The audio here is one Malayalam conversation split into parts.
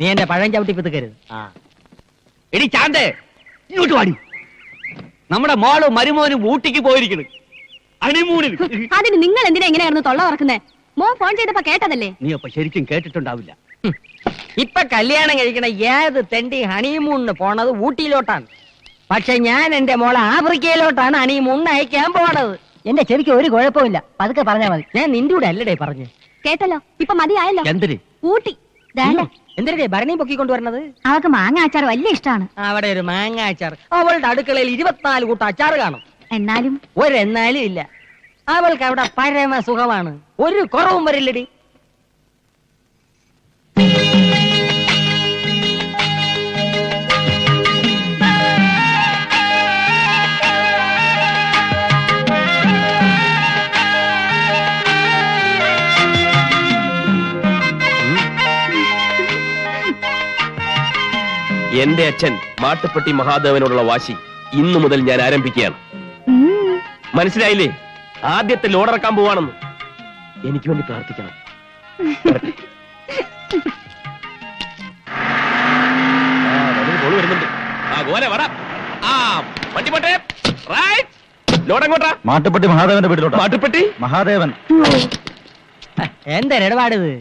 നീ എന്റെ പഴം ചവിട്ടി പിതുക്കരുത്. എടി ചാന്തേ, ഇങ്ങോട്ട് വാടി. നമ്മുടെ മോളും മരുമോനും ഊട്ടിക്ക് പോയിരിക്കുന്നു ഹണിമൂണിൽ. അതിന് നിങ്ങൾ എന്തിനാ ഇങ്ങനെ കിടന്ന് തൊള്ള തുറക്കുന്നേ? മോൻ ഫോൺ ചെയ്തപ്പോ കേട്ടതല്ലേ? നീ അപ്പൊ ശരിക്കും കേട്ടിട്ടുണ്ടാവില്ല. ഇപ്പൊ കല്യാണം കഴിക്കണ ഏത് തെണ്ടി ഹണിമൂണിന് പോണത് ഊട്ടിയിലോട്ടാണ്. പക്ഷെ ഞാൻ എന്റെ മോളെ ആഫ്രിക്കയിലോട്ടാണ് ഹണിമൂണിന് അയക്കാൻ പോണത്. എന്റെ ചെവിക്ക് ഒരു കുഴപ്പമില്ല, പതുക്കെ പറഞ്ഞാ മതി. ഞാൻ നിന്റെ കൂടെ അല്ലടേ പറഞ്ഞു. കേട്ടല്ലോ, ഇപ്പൊ മതിയായല്ലോ. എന്തിന്? ഊട്ടി. എന്തിനേ ഭരണി പൊക്കി കൊണ്ടുവരണത്? അവൾക്ക് മാങ്ങ അച്ചാർ വലിയ ഇഷ്ടമാണ്. അവിടെ ഒരു മാങ്ങ അച്ചാർ. അവളുടെ അടുക്കളയിൽ 24 കൂട്ടം അച്ചാർ കാണും. എന്നാലും ഒരെന്നാലും ഇല്ല. അവൾക്ക് അവിടെ പരമ സുഖമാണ്, ഒരു കുറവും വരില്ലടി. എന്റെ അച്ഛൻ മാട്ടുപ്പെട്ടി മഹാദേവനോടുള്ള വാശി ഇന്നു മുതൽ ഞാൻ ആരംഭിക്കുകയാണ്. മനസ്സിലായില്ലേ? ആദ്യത്തെ ലോഡിറക്കാൻ പോവാണെന്ന്. എനിക്ക് വേണ്ടി പ്രാർത്ഥിക്കണം. വരുന്നുണ്ട്. വണ്ടി പോട്ടെ. ലോഡെങ്ങോട്ടാ? മാട്ടുപ്പെട്ടി മഹാദേവന്റെ വീട്ടിലോട്ട്. മാട്ടുപ്പെട്ടി മഹാദേവൻ. എന്താ ഇടപാടിത്?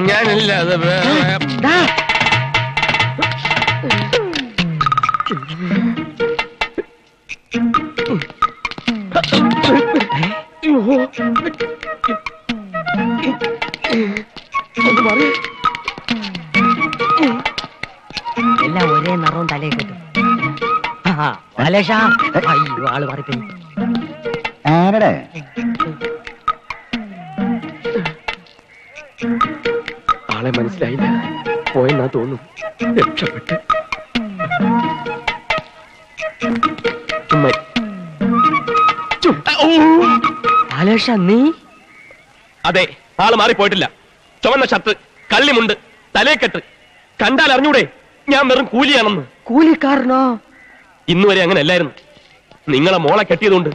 ഞാനല്ല. എല്ലാം ഒരേ നിറവും തലയിൽ കിട്ടും. ആള് മാറിപ്പോയി. ആരുടെ? ആളെ മനസ്സിലായില്ല. പോയെന്നാ തോന്നുന്നു. രക്ഷപ്പെട്ട്. നീ? അതെ, ആള് മാറിപ്പോയിട്ടില്ല. ചുവന്ന ഷർട്ട്, കള്ളിമുണ്ട്, തലേക്കെട്ട്. കണ്ടാൽ അറിഞ്ഞൂടെ ഞാൻ വെറും കൂലിയാണെന്ന്. കൂലിക്കാരനോ? ഇന്നുവരെ അങ്ങനെ അല്ലായിരുന്നു. നിങ്ങളെ മോളെ കെട്ടിയതുകൊണ്ട്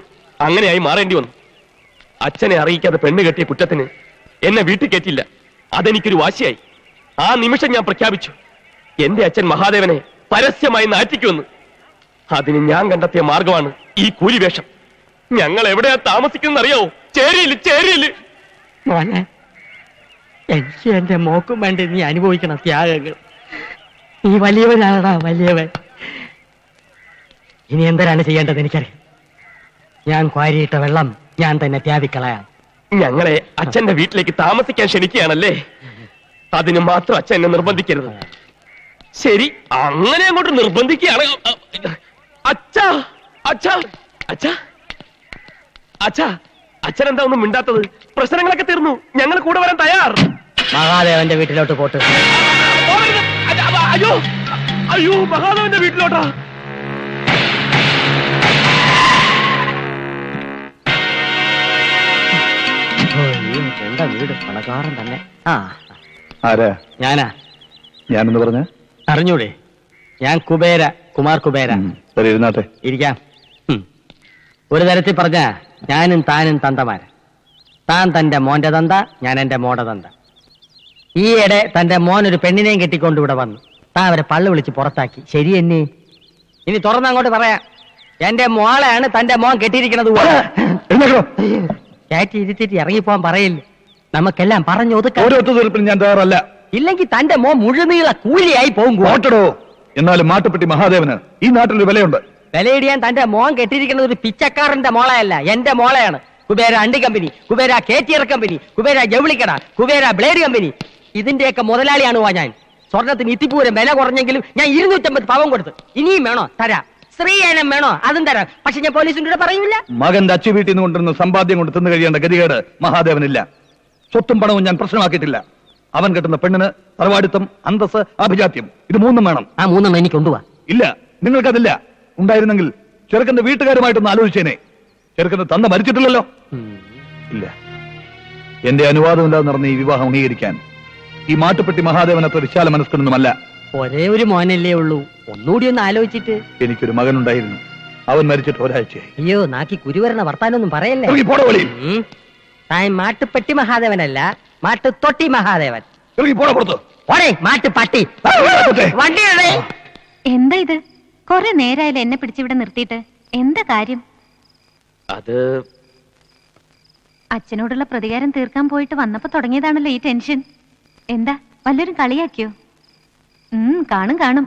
അങ്ങനെയായി മാറേണ്ടി വന്നു. അച്ഛനെ അറിയിക്കാതെ പെണ്ണ് കെട്ടിയ കുറ്റത്തിന് എന്നെ വീട്ടിൽ കയറ്റില്ല. അതെനിക്കൊരു വാശിയായി. ആ നിമിഷം ഞാൻ പ്രഖ്യാപിച്ചു, എന്റെ അച്ഛൻ മഹാദേവനെ പരസ്യമായി നാറ്റിക്കുമെന്ന്. അതിന് ഞാൻ കണ്ടെത്തിയ മാർഗമാണ് ഈ കൂലിവേഷം. ഞങ്ങൾ എവിടെയാ താമസിക്കുന്നത് അറിയാവോ? ചേരിയില്, ചേരിയില്. മോനെ, എനിക്ക് എന്റെ മോക്കും വേണ്ടി നീ അനുഭവിക്കണം ത്യാഗങ്ങൾ. നീ വലിയവനാണടാ, വലിയവൻ. ഇനി എന്തിനാണ് ചെയ്യേണ്ടത് എനിക്കറിയാം. ഞാൻ ക്വാരിയിട്ട വെള്ളം ഞാൻ തന്നെ ത്യാവിക്കളയാം. ഞങ്ങളെ അച്ഛന്റെ വീട്ടിലേക്ക് താമസിക്കാൻ ക്ഷണിക്കുകയാണല്ലേ? അതിന് മാത്രം അച്ഛൻ എന്നെ നിർബന്ധിക്കരുത്. ശരി, അങ്ങനെ അങ്ങോട്ട് നിർബന്ധിക്കുകയാണ്. അച്ഛാ, അച്ഛാ, അച്ഛാ, അച്ഛാ, അച്ഛൻ എന്താ ഒന്നും മിണ്ടാത്തത്? പ്രശ്നങ്ങളൊക്കെ തീർന്നു. ഞങ്ങൾ കൂടെ വരാൻ തയ്യാർ. മഹാദേവന്റെ വീട്ടിലോട്ട് പോട്ട്. അയ്യോ, അയ്യോ, മഹാദേവന്റെ വീട്ടിലോട്ടാ? എന്റെ വീട് പണക്കാരൻ തന്നെ. ആരാ? ഞാനാ. ഞാനെന്ന് പറഞ്ഞ അറിഞ്ഞൂടെ? ഞാൻ കുബേര, കുമാർ കുബേര. ഇരുന്നാട്ടെ. ഇരിക്കാം. ഒരു തരത്തിൽ പറഞ്ഞ ഞാനും താനും തന്തമാര്. താൻ തന്റെ മോന്റെ തന്ത, ഞാൻ എന്റെ മോടെ തന്ത. ഈയിടെ തന്റെ മോൻ ഒരു പെണ്ണിനെയും കെട്ടിക്കൊണ്ട് ഇവിടെ വന്നു. താൻ അവരെ പള്ളു വിളിച്ച് പുറത്താക്കി. ശരി എന്നെ? ഇനി തുറന്നങ്ങോട്ട് പറയാം. എന്റെ മോളെയാണ് തന്റെ മോൻ കെട്ടിയിരിക്കുന്നത്. കയറ്റി ഇരുത്തിട്ട് ഇറങ്ങിപ്പോവാൻ പറയില്ല. നമുക്കെല്ലാം പറഞ്ഞു ഒതുക്കാം. ഞാൻ തയ്യാറല്ല. ഇല്ലെങ്കിൽ തന്റെ മോൻ മുഴുനീള കൂലിയായി പോകും. ഓട്ടടോ. എന്നാലും മാട്ടുപ്പെട്ടി മഹാദേവന് ഈ നാട്ടിലൊരു വിലയുണ്ട്. വിലയിടിയാൻ തന്റെ മോൻ കെട്ടിയിരിക്കുന്നത് ഒരു പിച്ചക്കാരന്റെ മോളയല്ല, എന്റെ മോളയാണ്. കുബേര അണ്ടി കമ്പനി, കുബേര കേറ്റിയർ കമ്പനി, കുബേര ജൗളിക്കട, കുബേര ബ്ലേഡ് കമ്പനി, ഇതിന്റെയൊക്കെ മുതലാളിയാണ് ഞാൻ. സ്വർണത്തിന് ഇത്തിപ്പൂരം വില കുറഞ്ഞെങ്കിലും ഞാൻ 250 പവൻ കൊടുത്തു. ഇനിയും വേണോ തരാം. സ്ത്രീയനം വേണോ അതും തരാം. പക്ഷെ ഞാൻ പോലീസിന്റെ പറയൂല. മകന്റെ അച്ചു വീട്ടിൽ നിന്ന് കൊണ്ടിരുന്ന സമ്പാദ്യം കൊണ്ട് തിന്നു കഴിയേണ്ട ഗതികേട് മഹാദേവനില്ല. സ്വത്തും പണവും ഞാൻ പ്രശ്നമാക്കിയിട്ടില്ല. അവൻ കെട്ടുന്ന പെണ്ണിന് തറവാടിത്തം, അന്തസ്, അഭിജാത്യം, ഇത് മൂന്നും വേണം. ആ മൂന്നെണ്ണം എനിക്ക് കൊണ്ടുപോവാ. ഇല്ല, നിങ്ങൾക്കതില്ല. ഉണ്ടായിരുന്നെങ്കിൽ ചെറുക്കന്റെ വീട്ടുകാരുമായിട്ടൊന്ന് ആലോചിച്ചേനെ. ചെറുക്കന്റെ തന്ത മരിച്ചിട്ടില്ലല്ലോ. ഇല്ല, എന്റെ അനുവാദമില്ലാതെ നടന്ന ഈ വിവാഹം അംഗീകരിക്കാൻ ഈ മാട്ടുപ്പെട്ടി മഹാദേവൻ അത്ര വിശാല മനസ്കനൊന്നുമല്ല. ഒരേ ഒരു മോനല്ലേ ഉള്ളൂ. ഒന്നുകൂടി ഒന്ന് ആലോചിച്ചിട്ട്. എനിക്കൊരു മകനുണ്ടായിരുന്നു. അവൻ മരിച്ചിട്ട് ഒരാഴ്ചയായി. അയ്യോ നാക്കി കുരുവരണ വർത്താനൊന്നും പറയല്ലേ. ഇറങ്ങി പോടാ വെളിയിൽ. താൻ മാട്ടുപ്പെട്ടി മഹാദേവനല്ല, മാട്ടുതൊട്ടി മഹാദേവൻ. ഇറങ്ങി പോടാ പുറത്ത്. ഓടേ മാട്ടുപട്ടി. വണ്ടിയുടെ എന്താ ഇത്? കൊറേ നേരായാലും എന്നെ പിടിച്ചിവിടെ നിർത്തിയിട്ട് എന്താ കാര്യം? അത് അച്ഛനോടുള്ള പ്രതികാരം തീർക്കാൻ പോയിട്ട് വന്നപ്പോ തുടങ്ങിയതാണല്ലോ ഈ ടെൻഷൻ. എന്താ വല്ലവരും കളിയാക്കിയോ? കാണും കാണും.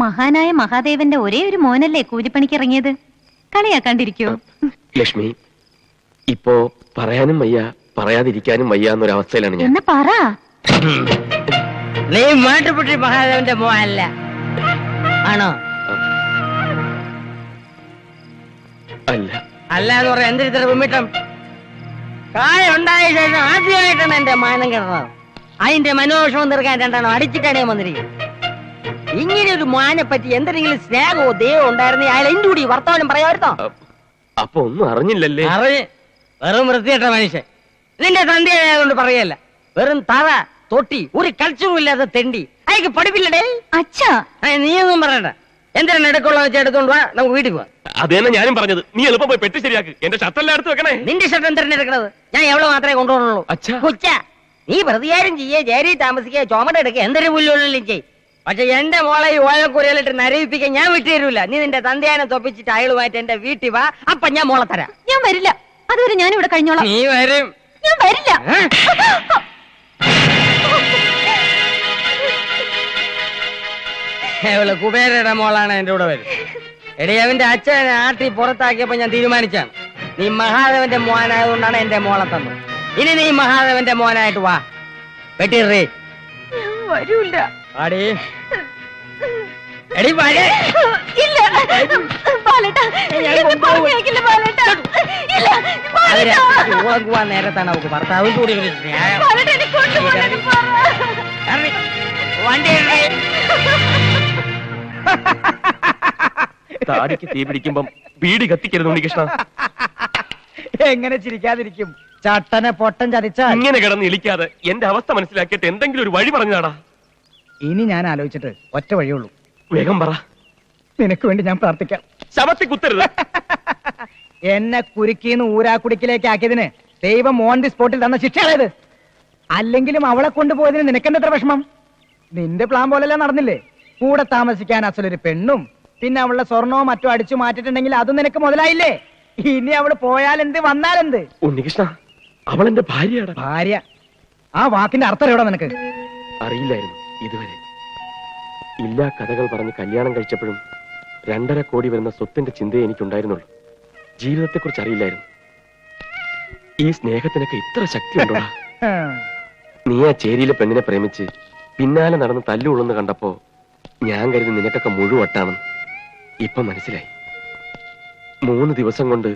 മഹാനായ മഹാദേവന്റെ ഒരേ ഒരു മോനല്ലേ കൂലിപ്പണിക്ക് ഇറങ്ങിയത്. കളിയാക്കാണ്ടിരിക്കോ? ലക്ഷ്മി, ഇപ്പോ പറയാനും വയ്യ പറയാതിരിക്കാനും വയ്യ എന്നൊരവസ്ഥയിലാണ് ഞാൻ. എന്നാ പറ. നീ മാട്ടുപ്പെട്ടി മഹാദേവന്റെ മോനല്ല ആണോ? അല്ല. അല്ല എന്ന് പറയാൻ എന്തൊരു ഇത്ര വിമിട്ടം? കായ ഉണ്ടായ ശേഷം ആദ്യമായിട്ടാണ് എന്റെ മാനം കിടന്നത്. അതിന്റെ മനോവിഷമം തീർക്കാൻ രണ്ടാണോ അടിച്ചിട്ടാണ് ഞാൻ വന്നിരിക്കുന്നത്. ഇങ്ങനെ ഒരു മാനെ പറ്റി എന്തെങ്കിലും സ്നേഹമോ ദൈവം ഉണ്ടായിരുന്നെ അയാൾ എന്റെ കൂടി വർത്തമാനം പറയാമായിരുന്നോ? അപ്പൊ ഒന്നും അറിഞ്ഞില്ലല്ലേ? വെറും വൃത്തികെട്ട മനുഷ്യൻ. നിന്റെ തന്റെയായതുകൊണ്ട് പറയല്ല. വെറും തറ തൊട്ടി ഒരു കൾച്ചറും ഇല്ലാതെ തെണ്ടി. അയക്ക് പഠിപ്പില്ലടേ. അച്ഛാ നീയൊന്നും പറയണ്ട. എന്തിനാണ് എടുക്കുള്ള വെച്ച് എടുത്തോണ്ട് വാ, നമുക്ക് വീട്ടിൽ പോവാം. അത് തന്നെ ഞാനും പറഞ്ഞത്. നീ എളുപ്പം പോയി പെട്ടി ശരിയാക്ക്. എന്റെ ഷർട്ടെല്ലാം എടുത്ത് വെക്കണേ. നിന്റെ ഷർട്ട് എന്തിനാണ് എടുക്കണത്? ഞാൻ എവിടെ മാത്രമേ കൊണ്ടുപോകുള്ളൂ. അച്ഛാ. കൊച്ച നീ പ്രതികാരം ചെയ്യേ, ജേരി താമസിക്കുക, ചുമട് എടുക്കുക, എന്തൊരു പുല്ലുള്ളിലും ചെയ്. പക്ഷെ എന്റെ മോളെ ഈ ഓലക്കുരയിലിട്ട് നരയിപ്പിക്കാൻ ഞാൻ വിട്ടുതരൂല. നീ നിന്റെ തന്തയാനെ തൊപ്പിച്ചിട്ട് അയാളുമായിട്ട് എന്റെ വീട്ടിൽ വാ. അപ്പൊ ഞാൻ മോളെ തരാം. ഞാൻ വരില്ല. അതുവരെ ഞാൻ ഇവിടെ കഴിഞ്ഞോളാം. നീ വരും. ഞാൻ വരില്ല. കുബേരയുടെ മോളാണ് എന്റെ കൂടെ വരും. എടി അവന്റെ അച്ഛനെ ആട്ടി പുറത്താക്കിയപ്പോ ഞാൻ തീരുമാനിച്ചാണ് നീ മഹാദേവന്റെ മോനായതുകൊണ്ടാണ് എന്റെ മോളെ തന്നത്. ഇനി നീ മഹാദേവന്റെ മോനായിട്ട് വാ. വെട്ടിറേ. വരൂല്ല. ആടി എടി വരേ. ഇല്ല ബാലേട്ടാ, എന്നെ പറഞ്ഞയക്കില്ല ബാലേട്ടാ. ഇല്ല ബാലേട്ടാ. പോവാൻ നേരത്താണ് അവക്ക് ഭർത്താവും കൂടി ഒരു സ്നേഹം. ബാലേട്ടാ, എന്നെ കൊണ്ടുപോകാൻ പറ. വണ്ടി താടിക്ക് തീ പിടിക്കുമ്പം ബീഡി കത്തിക്കരുത് ഉണ്ണികൃഷ്ണ. എങ്ങനെ ചിരിക്കാതിരിക്കും? ചട്ടനെ പൊട്ടൻ ചതിച്ചാ ഇങ്ങനെ കിടന്ന് ഇളിക്കാതെ എന്റെ അവസ്ഥ മനസ്സിലാക്കിയിട്ട് എന്തെങ്കിലും ഒരു വഴി പറഞ്ഞാടാ. ഇനി ഞാൻ ആലോചിച്ചിട്ട് ഒറ്റ വഴിയുള്ളൂ. വേഗം പറ. നിനക്ക് വേണ്ടി ഞാൻ പ്രാർത്ഥിക്കാം. ശവത്തി കുത്തരുത്. എന്നെ കുരുക്കിന്ന് ഊരാക്കുടിക്കിലേക്ക് ആക്കിയതിന് ദൈവം ഓൺ ദി സ്പോട്ടിൽ തന്ന ശിക്ഷയായത്. അല്ലെങ്കിലും അവളെ കൊണ്ടുപോയതിന് നിനക്കെന്തെത്ര വിഷമം? നിന്റെ പ്ലാൻ പോലെല്ലാം നടന്നില്ലേ? കൂടെ താമസിക്കാൻ അസലൊരു പെണ്ണും പിന്നെ അവളുടെ സ്വർണവും മറ്റോ അടിച്ചു മാറ്റിട്ടുണ്ടെങ്കിൽ അതും നിനക്ക് മുതലായില്ലേ? ഇനി അവള് പോയാലെന്ത് വന്നാലെന്ത്? ഉണ്ണികൃഷ്ണ, അവൾ എന്റെ ഭാര്യയാടാ. ഭാര്യ? ആ വാക്കിന്റെ അർത്ഥം എവിടെ നിനക്ക്? അറിയില്ലായിരുന്നു ഇതുവരെ. ഇല്ലാ കഥകൾ പറഞ്ഞ് കല്യാണം കഴിച്ചപ്പോഴും 2.5 കോടി വരുന്ന സ്വത്തിന്റെ ചിന്തയെ എനിക്കുണ്ടായിരുന്നുള്ളൂ. ജീവിതത്തെക്കുറിച്ച് അറിയില്ലായിരുന്നു. ഈ സ്നേഹത്തിനൊക്കെ ഇത്ര ശക്തി ഉണ്ടോടാ? നീ ആ ചേരിയിലെ പെണ്ണിനെ പ്രേമിച്ച് പിന്നാലെ നടന്ന് തല്ലുകൊള്ളുന്ന കണ്ടപ്പോ ഞാൻ കരുതി നിനക്കൊക്കെ മുഴുവട്ടാണെന്ന്. ഇപ്പൊ മനസ്സിലായി. 3 ദിവസം കൊണ്ട്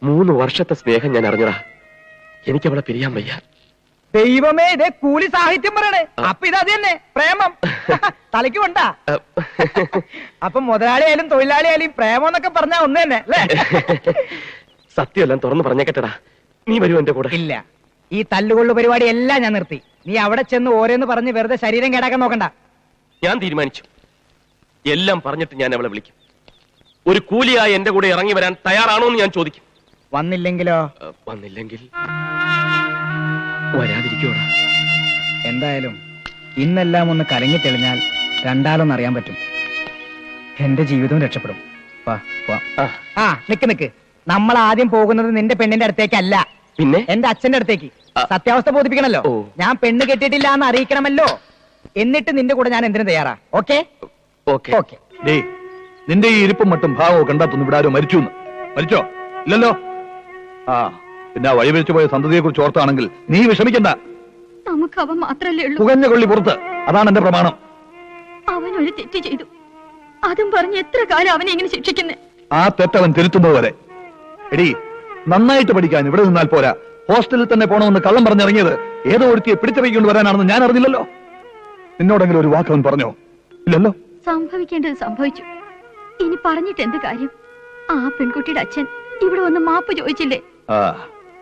3 വർഷത്തെ സ്നേഹം ഞാൻ അറിഞ്ഞടാ. എനിക്കവളെ പിരിയാൻ വയ്യ. ദൈവമേ, ഇതേ കൂലി സാഹിത്യം പറയണേ. അപ്പൊ ഇതത് തന്നെ പ്രേമം. തലയ്ക്ക് കൊണ്ടാ. അപ്പൊ മുതലാളിയായാലും തൊഴിലാളിയായാലും പ്രേമം എന്നൊക്കെ പറഞ്ഞാ ഒന്ന് തന്നെ അല്ലേ? സത്യമെല്ലാം തുറന്നു പറഞ്ഞേക്കട്ടടാ. നീ വരൂ എന്റെ കൂടെ. ഇല്ല, ഈ തല്ലുകൊള്ളു പരിപാടി എല്ലാം ഞാൻ നിർത്തി. നീ അവിടെ ചെന്ന് ഓരോന്ന് പറഞ്ഞ് വെറുതെ ശരീരം കേടാക്കാൻ നോക്കണ്ട. ഞാൻ തീരുമാനിച്ചു. എല്ലാം പറഞ്ഞിട്ട് ഞാൻ അവളെ വിളിക്കും. ഒരു കൂലിയായി എന്റെ കൂടെ ഇറങ്ങി വരാൻ തയ്യാറാണോ എന്ന് ഞാൻ ചോദിക്കും. വന്നില്ലെങ്കിലോ? വന്നില്ലെങ്കിൽ വരാതിരിക്കോടാ. എന്തായാലും ഇന്നെല്ലാം ഒന്ന് കലങ്ങി തെളിഞ്ഞാൽ രണ്ടാളൊന്നും അറിയാൻ പറ്റും. എന്റെ ജീവിതവും രക്ഷപ്പെടും. നിക്ക്. നമ്മൾ ആദ്യം പോകുന്നത് നിന്റെ പെണ്ണിന്റെ അടുത്തേക്കല്ല, പിന്നെ എന്റെ അച്ഛന്റെ അടുത്തേക്ക്. സത്യാവസ്ഥ ബോധിപ്പിക്കണല്ലോ. ഞാൻ പെണ്ണ് കെട്ടിയിട്ടില്ല എന്ന് അറിയിക്കണമല്ലോ. എന്നിട്ട് നിന്റെ കൂടെ ഞാൻ എന്തിനു തയ്യാറാ? Okay okay. നിന്റെ ഈ ഇരിപ്പും മട്ടും ഭാവവും കണ്ടാത്തൊന്നും ഇവിടെ ആരോ മരിച്ചു. മരിച്ചോ? ഇല്ലല്ലോ. പിന്നെ ആ വഴിവെച്ചു പോയ സന്തതിയെ കുറിച്ച് ഓർത്താണെങ്കിൽ നീ വിഷമിക്കണ്ട. നമുക്ക് അവൻ മാത്രല്ലേ ഉള്ളൂ. പുകഞ്ഞ കൊള്ളി പുറത്ത്. അതാണ് എന്റെ പ്രമാണം. അവനൊരു തെറ്റ് ചെയ്തു, അതും പറഞ്ഞ് എത്ര കാലം അവനെ എങ്ങനെ ശിക്ഷിക്കുന്നേ? ആ തെറ്റവൻ തിരുത്തുന്നത് വരെ. എടി, നന്നായിട്ട് പഠിക്കാൻ ഇവിടെ നിന്നാൽ പോരാ. ഹോസ്റ്റലിൽ തന്നെ പോണമെന്ന് കള്ളം പറഞ്ഞിറങ്ങിയത് ഏതോ ഒരുത്തിയെ പിടിച്ചിറങ്ങിക്കൊണ്ട് വരാനാണെന്ന് ഞാൻ അറിഞ്ഞില്ലല്ലോ. നിന്നോടെങ്കിലും ഒരു വാക്കവൻ പറഞ്ഞോ? ഇല്ലല്ലോ. സംഭവിക്കേണ്ടത് സംഭവിച്ചു. ഇനി പറഞ്ഞിട്ട് എന്ത് കാര്യം? ആ പെൺകുട്ടിയുടെ അച്ഛൻ ഇവിടെ വന്ന് മാപ്പ് ചോദിച്ചില്ലേ?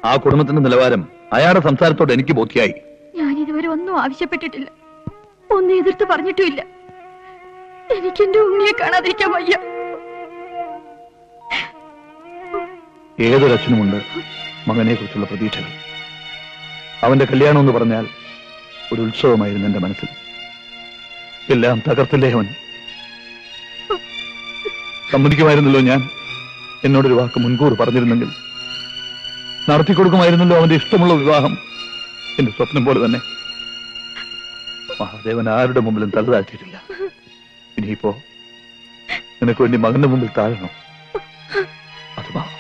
ആ കുടുംബത്തിന്റെ നിലവാരം അയാളുടെ സംസാരത്തോടെ എനിക്ക് ബോധ്യായി. ഞാൻ ഇതുവരെ ഒന്നും ആവശ്യപ്പെട്ടിട്ടില്ല, ഒന്നും എതിർത്ത് പറഞ്ഞിട്ടുമില്ല. എനിക്കെന്റെ ഉണ്ണിയെ കാണാതിരിക്കാൻ വയ്യ. ഏതൊരച്ഛനുമുണ്ട് മകനെ കുറിച്ചുള്ള പ്രതീക്ഷകൾ. അവന്റെ കല്യാണം എന്ന് പറഞ്ഞാൽ ഒരു ഉത്സവമായിരുന്നു എന്റെ മനസ്സിൽ. എല്ലാം തകർത്തില്ലേ അവൻ. സമ്മതിക്കുമായിരുന്നല്ലോ ഞാൻ. എന്നോടൊരു വാക്ക് മുൻകൂർ പറഞ്ഞിരുന്നെങ്കിൽ നടത്തിക്കൊടുക്കുമായിരുന്നല്ലോ അവന്റെ ഇഷ്ടമുള്ള വിവാഹം. എന്റെ സ്വപ്നം പോലെ തന്നെ. മഹാദേവൻ ആരുടെ മുമ്പിലും തല താഴ്ത്തിയിട്ടില്ല. ഇനിയിപ്പോ നിനക്ക് വേണ്ടി മകന്റെ മുമ്പിൽ താഴണോ? അത്